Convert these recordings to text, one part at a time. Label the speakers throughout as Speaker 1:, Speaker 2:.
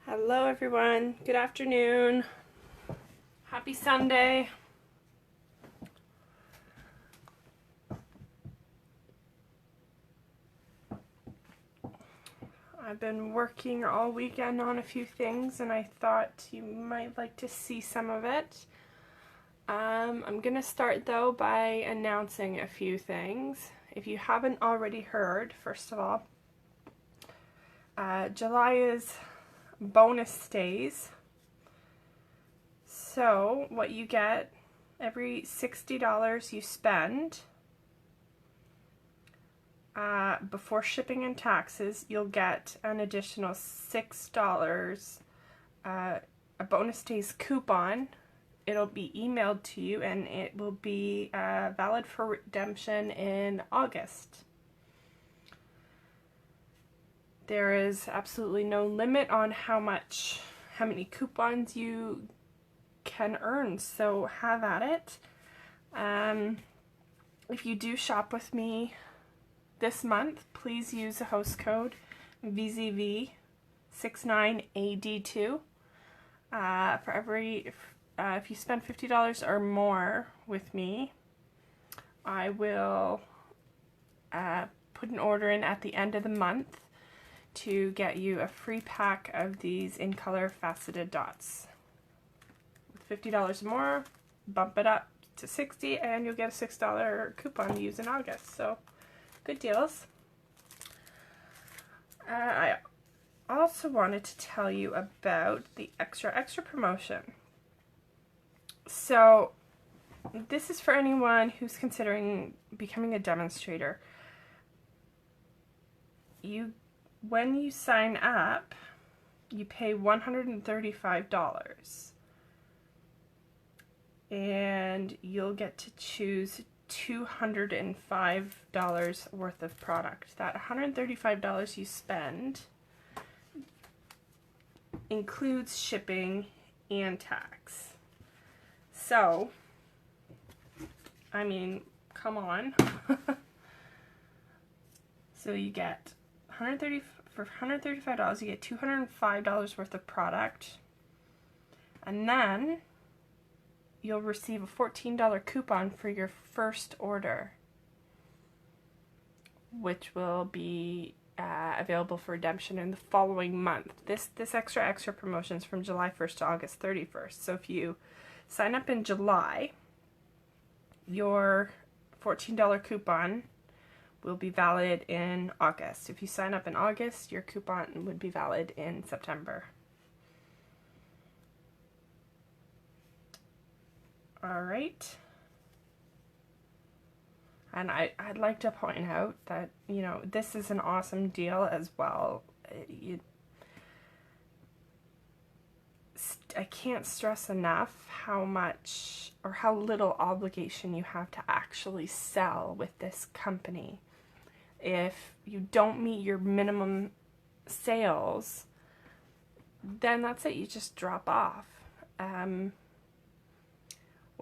Speaker 1: Hello everyone, good afternoon, happy Sunday. I've been working all weekend on a few things and I thought you might like to see some of it. I'm gonna start though by announcing a few things. If you haven't already heard, first of all, July is bonus days. So what you get, every $60 you spend before shipping and taxes, you'll get an additional $6, a bonus days coupon. It'll be emailed to you and it will be valid for redemption in August. There is absolutely no limit on how many coupons you can earn, so have at it. If you do shop with me this month, please use the host code VZV69AD2 for every if you spend $50 or more with me. I will put an order in at the end of the month to get you a free pack of these In-Colour Faceted Dots. With $50 more, bump it up to $60 and you'll get a $6 coupon to use in August. So, good deals. I also wanted to tell you about the extra promotion. So, this is for anyone who's considering becoming a demonstrator. When you sign up, you pay $135 and you'll get to choose $205 worth of product. That $135 you spend includes shipping and tax. So, I mean, come on. So you get for $135 you get $205 worth of product, and then you'll receive a $14 coupon for your first order, which will be available for redemption in the following month. This extra promotion is from July 1st to August 31st. So if you sign up in July, your $14 coupon will be valid in August. If you sign up in August, your coupon would be valid in September. Alright. And I'd like to point out that, you know, this is an awesome deal as well. I can't stress enough how much or how little obligation you have to actually sell with this company. If you don't meet your minimum sales, then that's it, you just drop off. What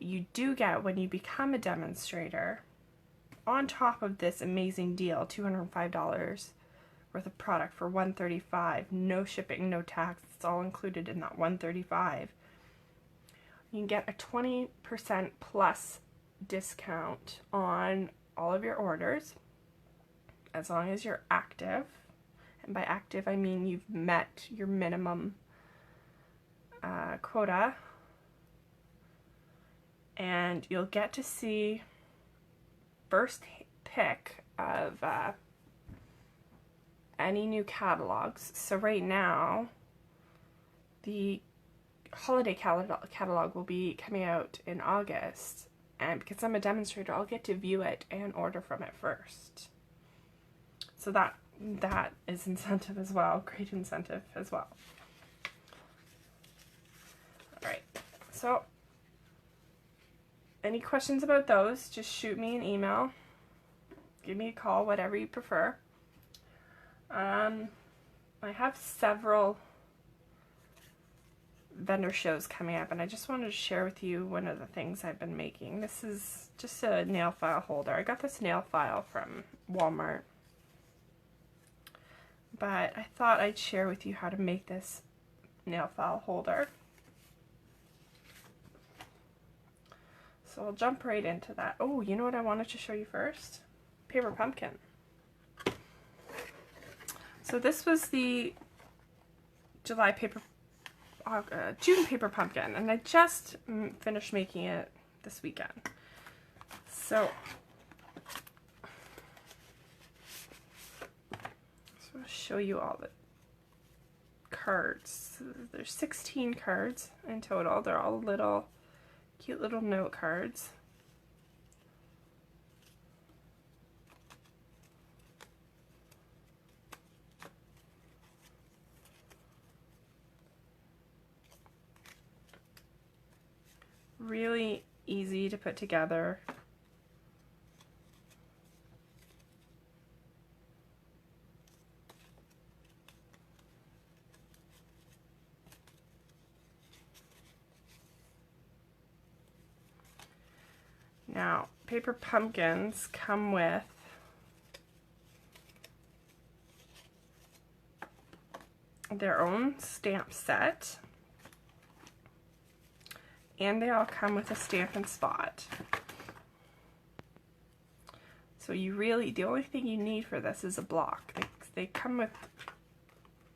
Speaker 1: you do get when you become a demonstrator, on top of this amazing deal, $205 worth of product for $135, no shipping, no tax, it's all included in that $135. You can get a 20% plus discount on all of your orders, as long as you're active. And by active, I mean you've met your minimum quota. And you'll get to see first pick of any new catalogs. So right now, the holiday catalog will be coming out in August, and because I'm a demonstrator, I'll get to view it and order from it first. So that is incentive as well, great incentive as well. Alright, so any questions about those, just shoot me an email, give me a call, whatever you prefer. I have several vendor shows coming up, and I just wanted to share with you one of the things I've been making. This is just a nail file holder. I got this nail file from Walmart, but I thought I'd share with you how to make this nail file holder. So I'll jump right into that. Oh, you know what I wanted to show you first? Paper pumpkin. So this was the June paper pumpkin, and I just finished making it this weekend. So I'll show you all the cards. There's 16 cards in total. They're all little, cute little note cards. Really easy to put together. Now, paper pumpkins come with their own stamp set, and they all come with a Stampin' Spot. So you really, the only thing you need for this is a block. They come with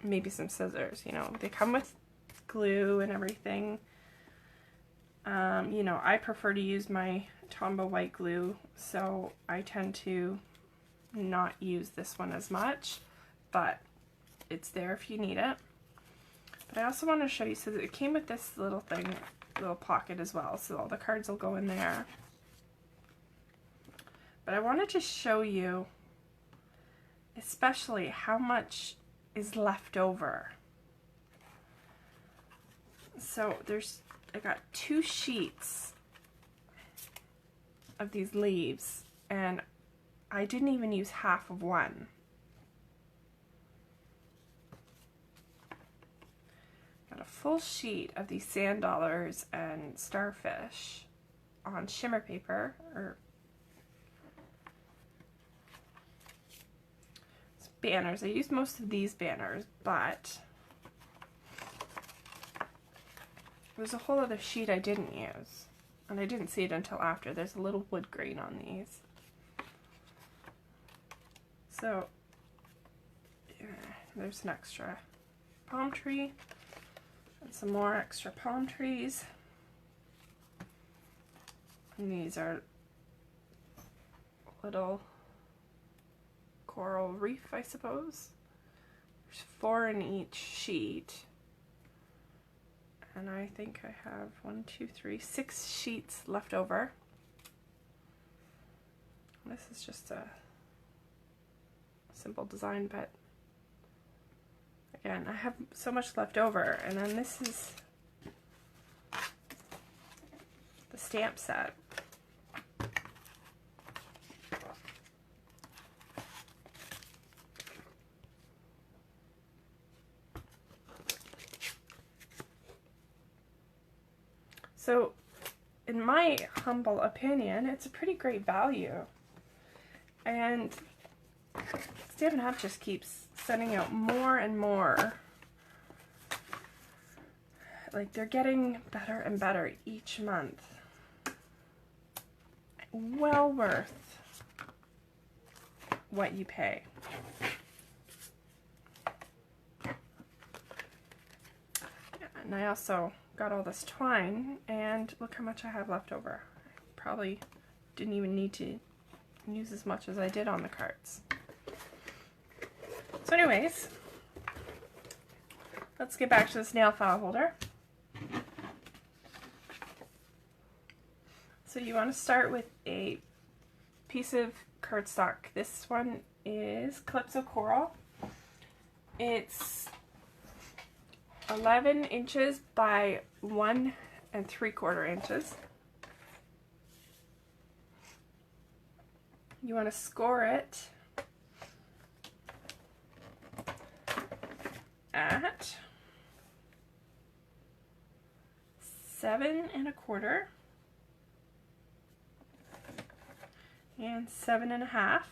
Speaker 1: maybe some scissors, you know. They come with glue and everything. You know, I prefer to use my Tombow white glue, so I tend to not use this one as much, but it's there if you need it. But I also want to show you, so that it came with this little thing, little pocket as well, so all the cards will go in there. But I wanted to show you especially how much is left over. So I got 2 sheets of these leaves, and I didn't even use half of one. Got a full sheet of these sand dollars and starfish on shimmer paper, or banners. I used most of these banners, but there's a whole other sheet I didn't use, and I didn't see it until after. There's a little wood grain on these. So yeah, there's an extra palm tree and some more extra palm trees. And these are little coral reef, I suppose. There's 4 in each sheet. And I think I have 6 sheets left over. This is just a simple design, but again, I have so much left over. And then this is the stamp set. So, in my humble opinion, it's a pretty great value. And Stampin' Up! Just keeps sending out more and more. Like, they're getting better and better each month. Well worth what you pay. And I also got all this twine, and look how much I have left over. I probably didn't even need to use as much as I did on the cards. So anyways, let's get back to this nail file holder. So you want to start with a piece of cardstock. This one is Calypso Coral. It's 11 inches by 1 3/4 inches. You want to score it at 7 1/4 and 7 1/2.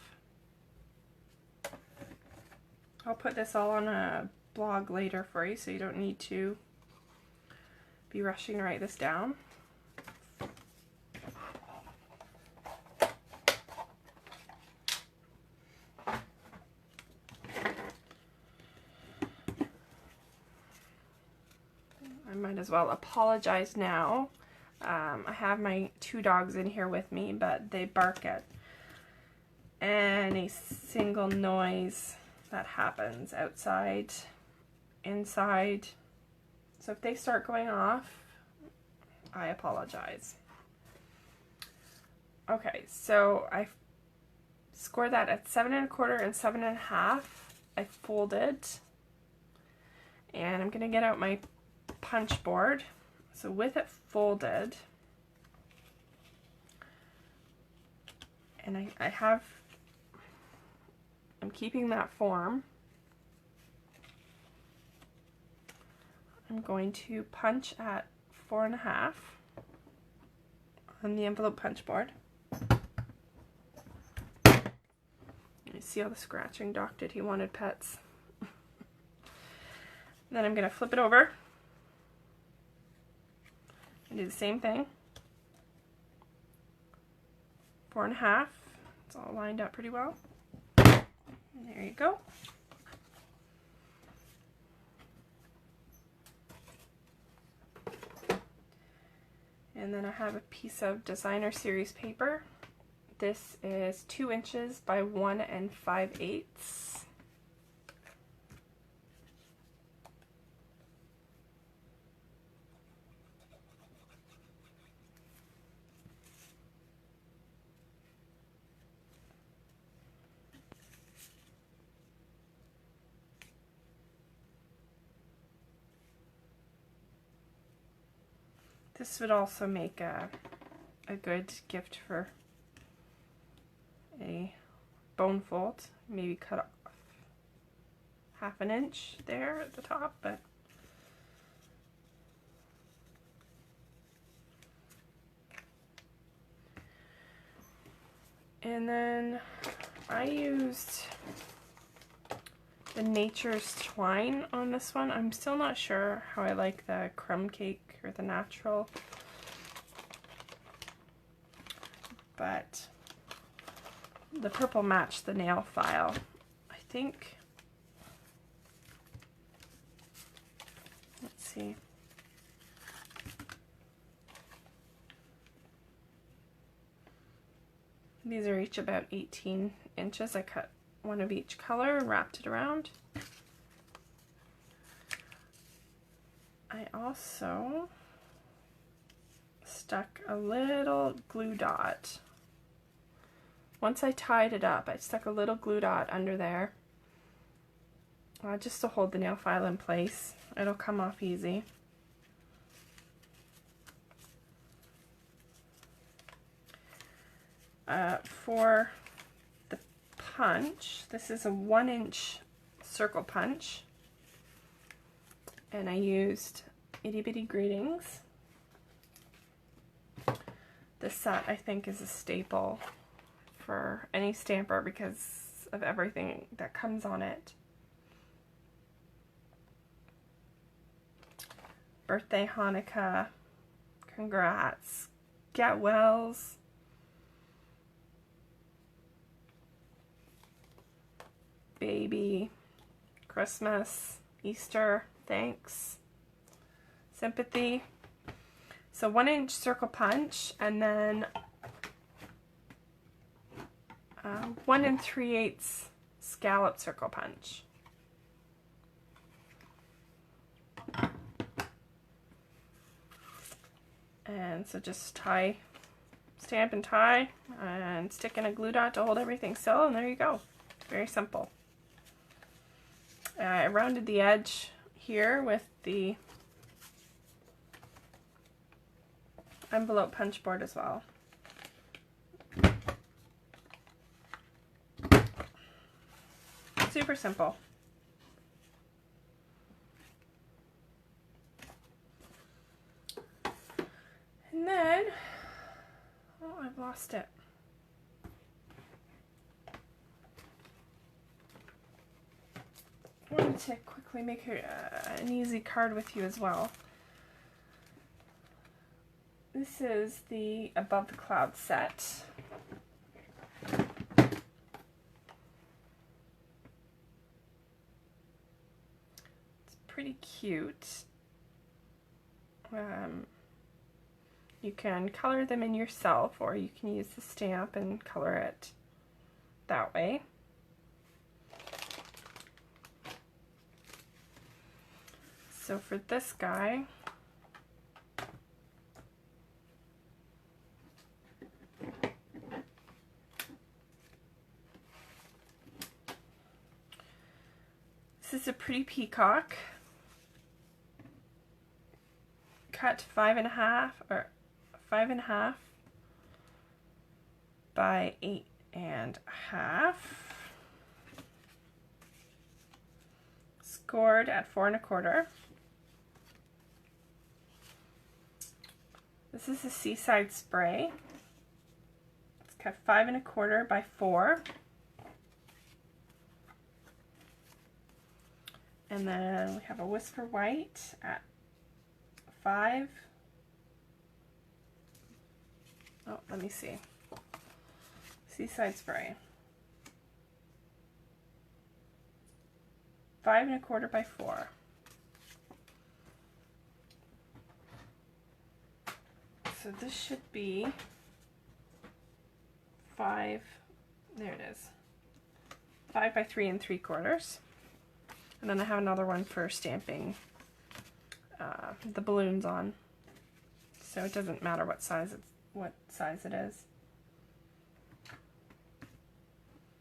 Speaker 1: I'll put this all on a blog later for you, so you don't need to be rushing to write this down. I might as well apologize now. I have my 2 dogs in here with me, but they bark at any single noise that happens outside, inside. So if they start going off, I apologize. Okay, so I scored that at 7 1/4 and 7 1/2. I folded, and I'm gonna get out my punch board. So with it folded, and I'm keeping that form. I'm going to punch at 4 1/2 on the envelope punch board. You see how the scratching doc did, he wanted pets. Then I'm going to flip it over and do the same thing. 4 1/2. It's all lined up pretty well. And there you go. And then I have a piece of designer series paper. This is 2 inches by 1 5/8. This would also make a good gift for a bone fold. Maybe cut off 1/2 inch there at the top, but and then I used the Nature's Twine on this one. I'm still not sure how I like the crumb cake or the natural, but the purple matched the nail file. I think, let's see. These are each about 18 inches. I cut one of each color and wrapped it around. I also stuck a little glue dot. Once I tied it up, I stuck a little glue dot under there, just to hold the nail file in place. It'll come off easy. For the punch, this is a 1 inch circle punch, and I used Itty Bitty Greetings. This set, I think, is a staple for any stamper because of everything that comes on it. Birthday, Hanukkah, congrats, get wells, baby, Christmas, Easter, thanks, sympathy. So 1 inch circle punch, and then 1 3/8 scallop circle punch. And so just tie, stamp and tie, and stick in a glue dot to hold everything still, and there you go. Very simple. I rounded the edge here with the envelope punch board as well. Super simple. And then, oh, I've lost it. I wanted to quickly make an easy card with you as well. This is the Above the Clouds set. It's pretty cute. You can color them in yourself, or you can use the stamp and color it that way. So for this guy, this is a pretty peacock, cut 5.5 or 5.5 by 8.5, scored at 4.25. This is a Seaside Spray. It's cut 5.25 by 4. And then we have a Whisper White at 5. Oh, let me see. Seaside Spray. 5.25 by 4. So this should be 5, there it is, 5 by 3.75. And then I have another one for stamping the balloons on. So it doesn't matter what size it is.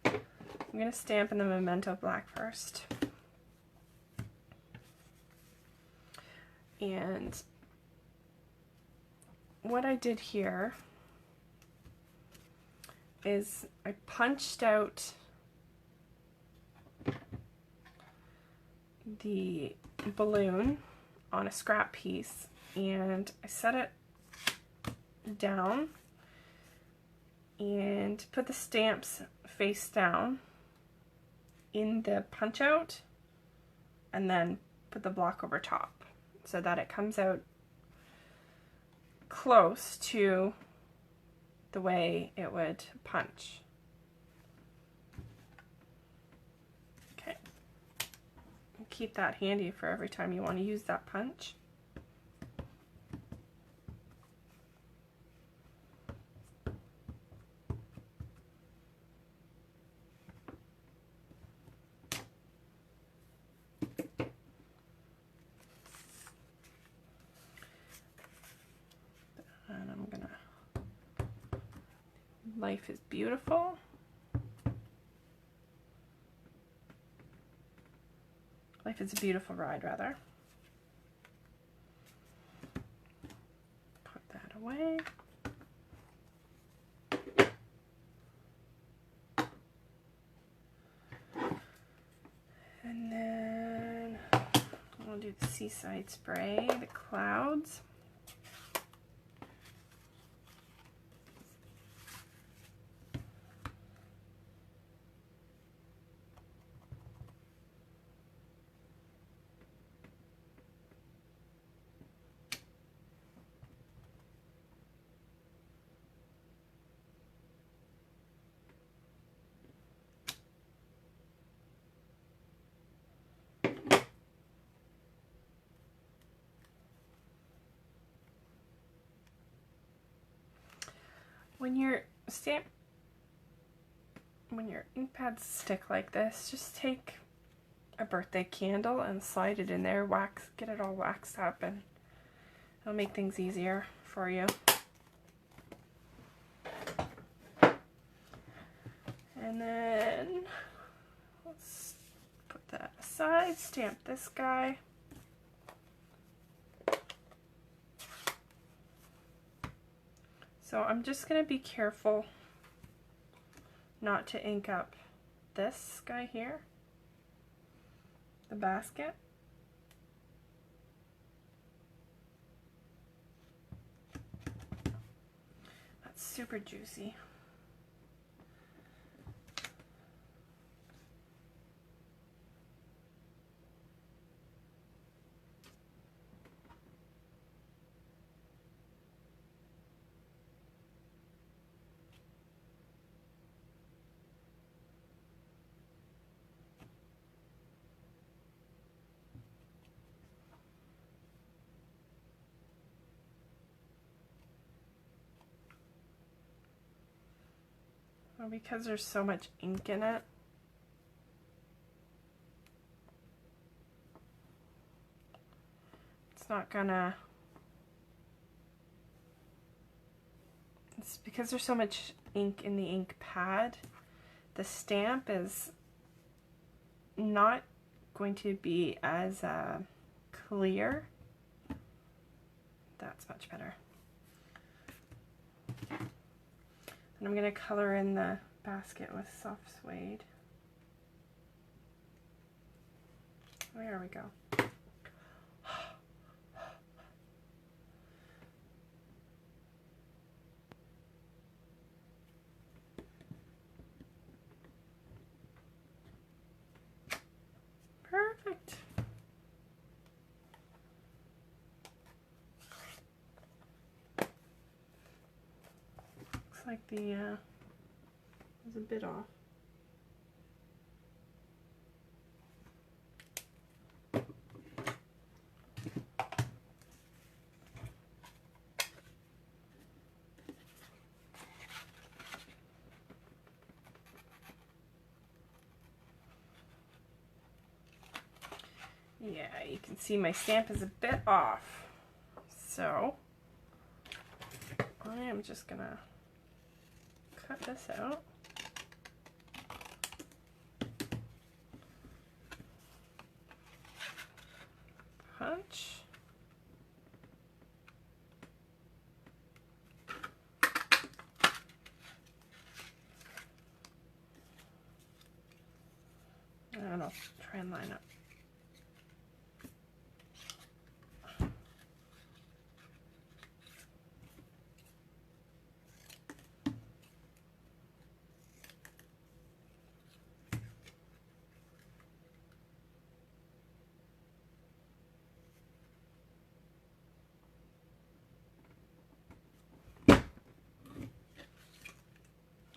Speaker 1: I'm going to stamp in the Memento Black first. And what I did here is I punched out the balloon on a scrap piece and I set it down and put the stamps face down in the punch out and then put the block over top so that it comes out close to the way it would punch. Okay. Keep that handy for every time you want to use that punch. And I'm gonna, Life is Beautiful. Life is a Beautiful Ride, rather. Put that away. And then I'll do the Seaside Spray, the clouds. When your ink pads stick like this, just take a birthday candle and slide it in there, get it all waxed up, and it'll make things easier for you. And then let's put that aside, stamp this guy. So I'm just going to be careful not to ink up this guy here, the basket. That's super juicy. Well, because there's so much ink in it, it's not gonna, it's because there's so much ink in the ink pad, the stamp is not going to be as clear. That's much better. And I'm going to color in the basket with soft suede. There we go. Perfect. Looks like the was a bit off. Yeah, you can see my stamp is a bit off. So I am just gonna cut this out. Punch. And I'll try and line up.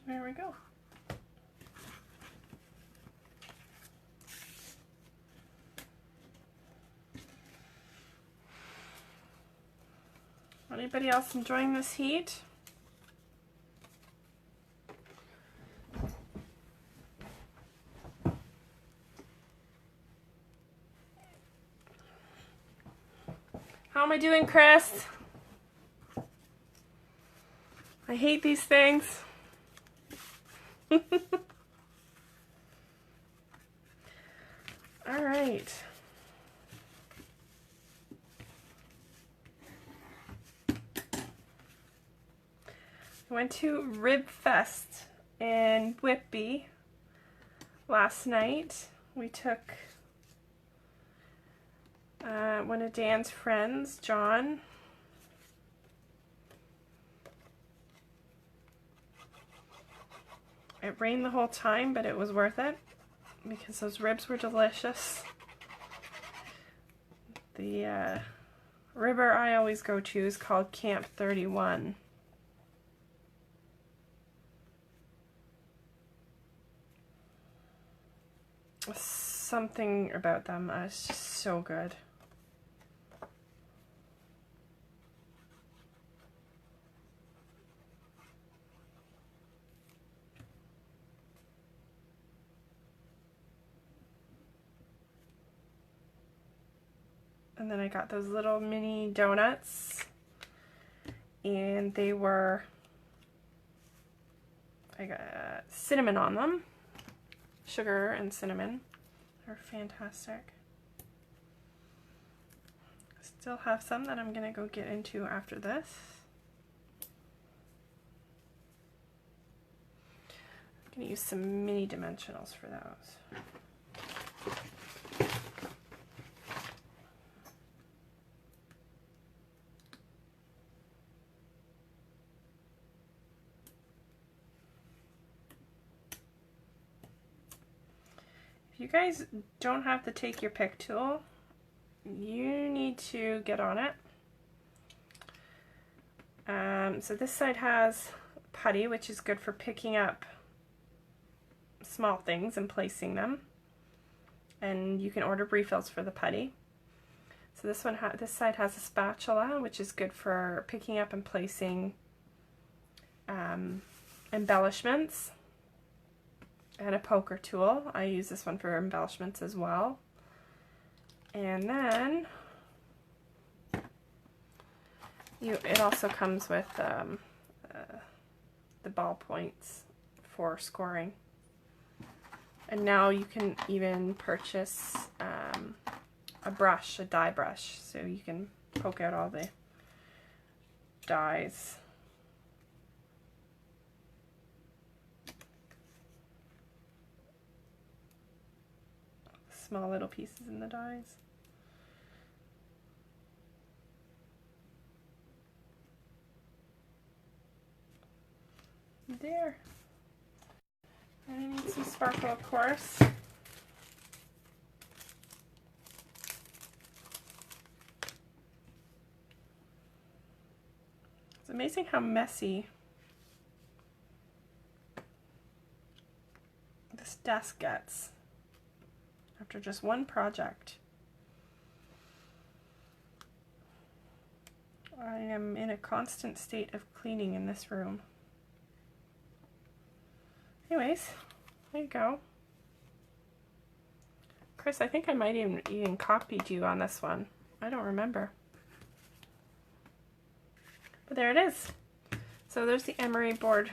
Speaker 1: There we go. Anybody else enjoying this heat? How am I doing, Chris? I hate these things. All right. I went to Rib Fest in Whitby last night. We took one of Dan's friends, John. It rained the whole time, but it was worth it because those ribs were delicious. The ribber I always go to is called Camp 31. Something about them is just so good. And then I got those little mini donuts, and they were, I got cinnamon on them, sugar and cinnamon. They're fantastic. Still have some that I'm gonna go get into after this. I'm gonna use some mini dimensionals for those. If you guys don't have to take your pick tool, you need to get on it. So this side has putty, which is good for picking up small things and placing them. And you can order refills for the putty. So this side has a spatula, which is good for picking up and placing embellishments. and a poker tool. I use this one for embellishments as well. And then it also comes with the ball points for scoring. And now you can even purchase a brush, a die brush, so you can poke out all the dies. Small little pieces in the dies. There. And I need some sparkle, of course. It's amazing how messy this desk gets after just one project. I am in a constant state of cleaning in this room. Anyways, there you go. Chris, I think I might even copied you on this one. I don't remember. But there it is. So there's the Emery board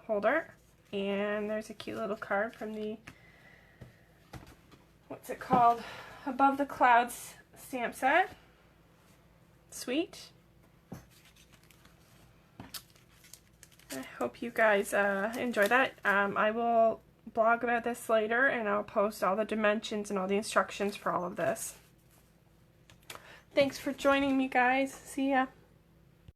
Speaker 1: holder, and there's a cute little card from the, what's it called? Above the Clouds stamp set. Sweet. I hope you guys enjoy that. I will blog about this later, and I'll post all the dimensions and all the instructions for all of this. Thanks for joining me, guys. See ya.